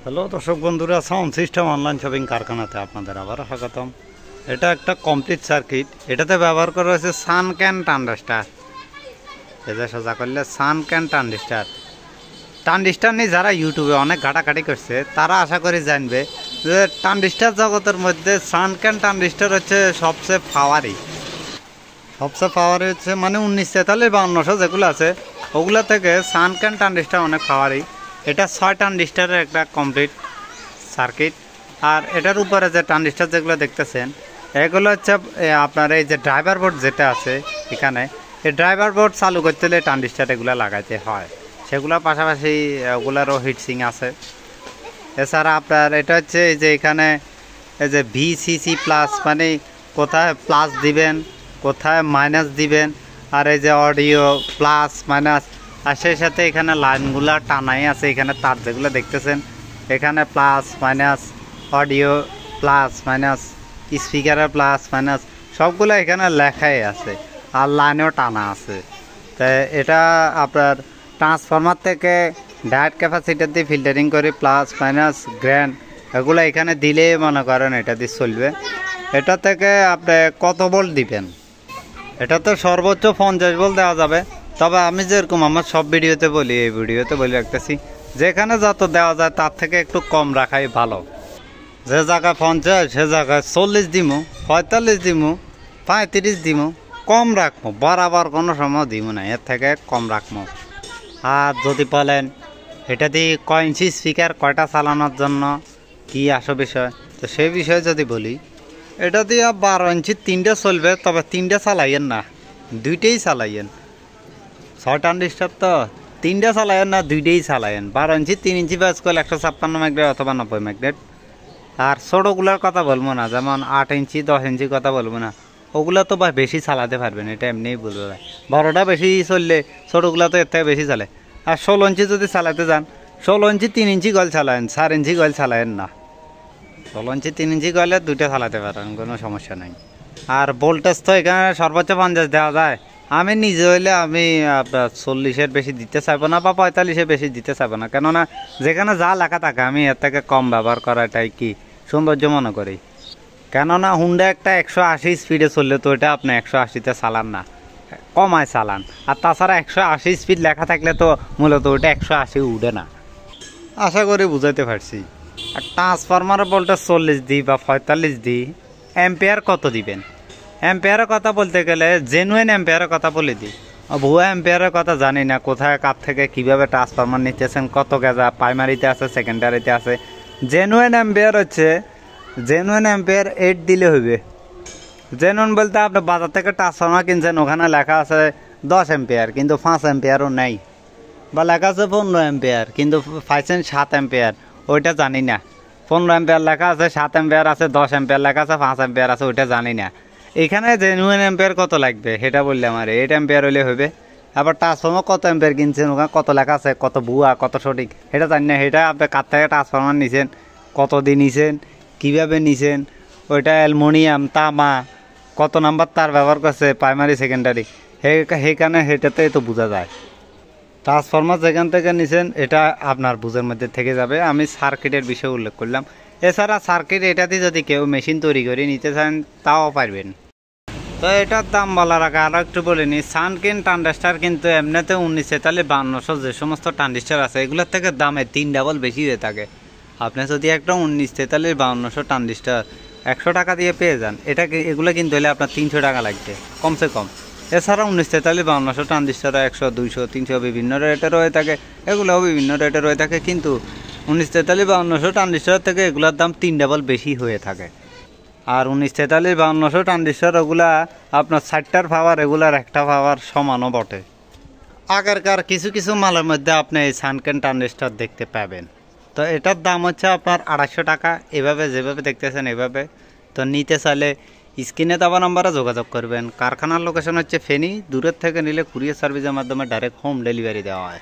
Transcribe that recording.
Hello দর্শক বন্ধুরা, sound system online shopping কারখানাতে আপনাদের আবার স্বাগতম। এটা একটা কমপ্লিট সার্কিট। এটাতে ব্যবহার করা হয়েছে সানক্যান ট্রানজিস্টার। এটা সোজা করলে সানক্যান ট্রানজিস্টার নিয়ে যারা ইউটিউবে অনেক ঘাটাঘাটি করছে তারা আশা করি জানবে যে ট্রানজিস্টার জগতের মধ্যে সানক্যান ট্রানজিস্টার হচ্ছে সবচেয়ে পাওয়ারি হচ্ছে মানে 1943 5200 যেগুলো আছে ওগুলো থেকে সানক্যান ট্রানজিস্টার অনেক পাওয়ারি। এটা 6 ট্রানজিস্টারের একটা কমপ্লিট সার্কিট। আর এটার উপরে যে ট্রানজিস্টার যেগুলো দেখতেছেন এগুলো হচ্ছে আপনার এই যে ড্রাইভার বোর্ড যেটা আছে এখানে, এই ড্রাইভার বোর্ড চালু করতে হলে ট্রানজিস্টার এগুলো লাগাইতে হয়। সেগুলোর পাশাপাশি ওগুলারও হিটসিং আছে। এছাড়া আপনার এটা হচ্ছে এই যে এখানে এই যে VCC প্লাস মানে কোথায় প্লাস দিবেন কোথায় মাইনাস দিবেন, আর এই যে অডিও প্লাস মাইনাস, আর সেই সাথে এখানে লাইনগুলো টানাই আছে। এখানে তার যেগুলো দেখতেছেন এখানে plus minus, audio plus minus, স্পিকারের প্লাস মাইনাস সবগুলো এখানে লেখাই আছে, আর লাইনেও টানা আছে। তো এটা আপনার ট্রান্সফরমার থেকে ডাইরেক্ট ক্যাপাসিটার দিয়ে ফিল্টারিং করে প্লাস মাইনাস গ্র্যান্ড এগুলো এখানে দিলেই মনে করেন এটা দিয়ে চলবে। এটা থেকে আপনি কত ভোল্ট দিবেন, এটা তো সর্বোচ্চ 50 ভোল্ট দেওয়া যাবে। তবে আমি যেরকম আমার সব ভিডিওতে বলি, এই ভিডিওতে বলে রাখতেছি যেখানে যত দেওয়া যায় তার থেকে একটু কম রাখাই ভালো। যে জায়গায় 50 সে জায়গায় 40 দিমু, 45 দিমু, 35 দিমু, কম রাখবো। বরাবর কোনো সময় দিমু না, এর থেকে কম রাখবো। আর যদি বলেন এটা দিয়ে কয় ইঞ্চি স্পিকার কয়টা চালানোর জন্য কি আসো বিষয়, তো সেই বিষয়ে যদি বলি এটা দিয়ে 12 ইঞ্চি 3টে চলবে, তবে 3টে চালাইয়েন না, 2টেই চালাইয়েন। 6 ট্রানজিস্টার তো 3টে চালাইয়েন না, 2টেই চালাইয়েন। 12 ইঞ্চি 3 ইঞ্চি বাস করলে 156 ম্যাগনেট অথবা 90 ম্যাগনেট। আর ছোটোগুলোর কথা বলবো না, যেমন 8 ইঞ্চি 10 ইঞ্চি কথা বলবো না, ওগুলো তো বা বেশি চালাতে পারবেন, এটা এমনিই বলবো ভাই। বড়োটা বেশি চললে ছোটোগুলো তো এর থেকে বেশি চালে। আর 16 ইঞ্চি যদি চালাতে যান, 16 ইঞ্চি 3 ইঞ্চি গল চালায়েন, 4 ইঞ্চি গল চালায়েন না। 16 ইঞ্চি 3 ইঞ্চি গলে 2টা চালাতে পারেন, কোনো সমস্যা নেই। আর ভোল্টেজ তো এখানে সর্বোচ্চ 50 দেওয়া যায়। আমি নিজে হইলে আমি আপনার 40-এর বেশি দিতে চাইবো না বা 45-এর বেশি দিতে চাইবো না, কেননা যেখানে যা লেখা থাকে আমি এর থেকে কম ব্যবহার করাটাই কি সৌন্দর্য মনে করি। কেননা হুন্ডা একটা 180 স্পিডে চললে তো এটা আপনি 180-তে চালান না, কমায় চালান। আর তাছাড়া 180 স্পিড লেখা থাকলে তো মূলত ওটা 180 উঠে না। আশা করি বুঝাইতে পারছি। আর ট্রান্সফরমারের ভোল্টেজ 40 দিই বা 45 দিই, অ্যাম্পিয়ার কত দিবেন? অ্যাম্পিয়ারের কথা বলতে গেলে জেনুইন অ্যাম্পিয়ারের কথা বলে দিই। ভুয়া অ্যাম্পিয়ারের কথা জানি না, কোথায় কার থেকে কীভাবে ট্রান্সফরমার নিতেছেন, কত গেজা প্রাইমারিতে আছে সেকেন্ডারিতে আছে। জেনুইন অ্যাম্পিয়ার হচ্ছে জেনুইন অ্যাম্পিয়ার 8 দিলে হইবে। জেনুইন বলতে আপনি বাজার থেকে ট্রান্সফরমার কিনছেন, ওখানে লেখা আছে 10 অ্যাম্পিয়ার কিন্তু 5 অ্যাম্পিয়ারও নেই, বা লেখা আছে 15 অ্যাম্পিয়ার কিন্তু পাইছেন 7 অ্যাম্পিয়ার, ওইটা জানি না। 15 অ্যাম্পিয়ার লেখা আছে, 7 অ্যাম্পিয়ার আছে, 10 অ্যাম্পিয়ার লেখা আছে, 5 অ্যাম্পিয়ার আছে, ওইটা জানি না। এখানে জেনুইন অ্যাম্পিয়ার কত লাগবে সেটা বললে আমার 8 অ্যাম্পিয়ার হলে হবে। আবার ট্রান্সফরমার কত অ্যাম্পিয়ার কিনছেন, ওখানে কত লেখা আছে, কত ভুয়া কত সঠিক সেটা জানি না। সেটা আপনি কার থেকে ট্রান্সফরমার নিছেন, কত দিন নিছেন, কীভাবে নিছেন, ওইটা অ্যালুমিনিয়াম তামা কত নাম্বার তার ব্যবহার করছে প্রাইমারি সেকেন্ডারি, সেইখানে সেটাতে তো বোঝা যায়। ট্রান্সফরমার যেখান থেকে নিছেন এটা আপনার বুঝের মধ্যে থেকে যাবে। আমি সার্কিটের বিষয়ে উল্লেখ করলাম। এছাড়া সার্কিট এটাতে যদি কেউ মেশিন তৈরি করে নিতে চান তাও পারবেন। তো এটার দাম বলার আগে আরও একটু বলে নিই, সানক্যান ট্রানজিস্টার কিন্তু এমনিতে 1943 5200 যে সমস্ত ট্রানজিস্টার আছে এগুলোর থেকে দামে 3 ডাবল বেশি হয়ে থাকে। আপনি যদি একটা 1943 5200 ট্রানজিস্টার 100 টাকা দিয়ে পেয়ে যান, এগুলো কিনতে হলে আপনার 300 টাকা লাগবে কমসে কম। এছাড়া 1943 5200 ট্রানজিস্টার 100 200 300 বিভিন্ন রেটের হয়ে থাকে, এগুলোও বিভিন্ন রেটের হয়ে থাকে, কিন্তু 1943 5200 ট্রানজিস্টার থেকে এগুলোর দাম 3 ডাবল বেশি হয়ে থাকে। আর 1943 5200 ট্রানজিস্টার ওগুলা আপনার 60টার পাওয়ার, এগুলার একটা পাওয়ার সমানও বটে। আগেরকার কিছু কিছু মালের মধ্যে আপনি এই সানক্যান ট্রানজিস্টার দেখতে পাবেন। তো এটার দাম হচ্ছে আপনার 250 টাকা, এভাবে যেভাবে দেখতেছেন এভাবে। তো নিতে চাইলে স্ক্রিনে দেওয়া নাম্বারে যোগাযোগ করবেন। কারখানার লোকেশন হচ্ছে ফেনী, দূরের থেকে নিলে কুরিয়ার সার্ভিসের মাধ্যমে ডাইরেক্ট হোম ডেলিভারি দেওয়া হয়।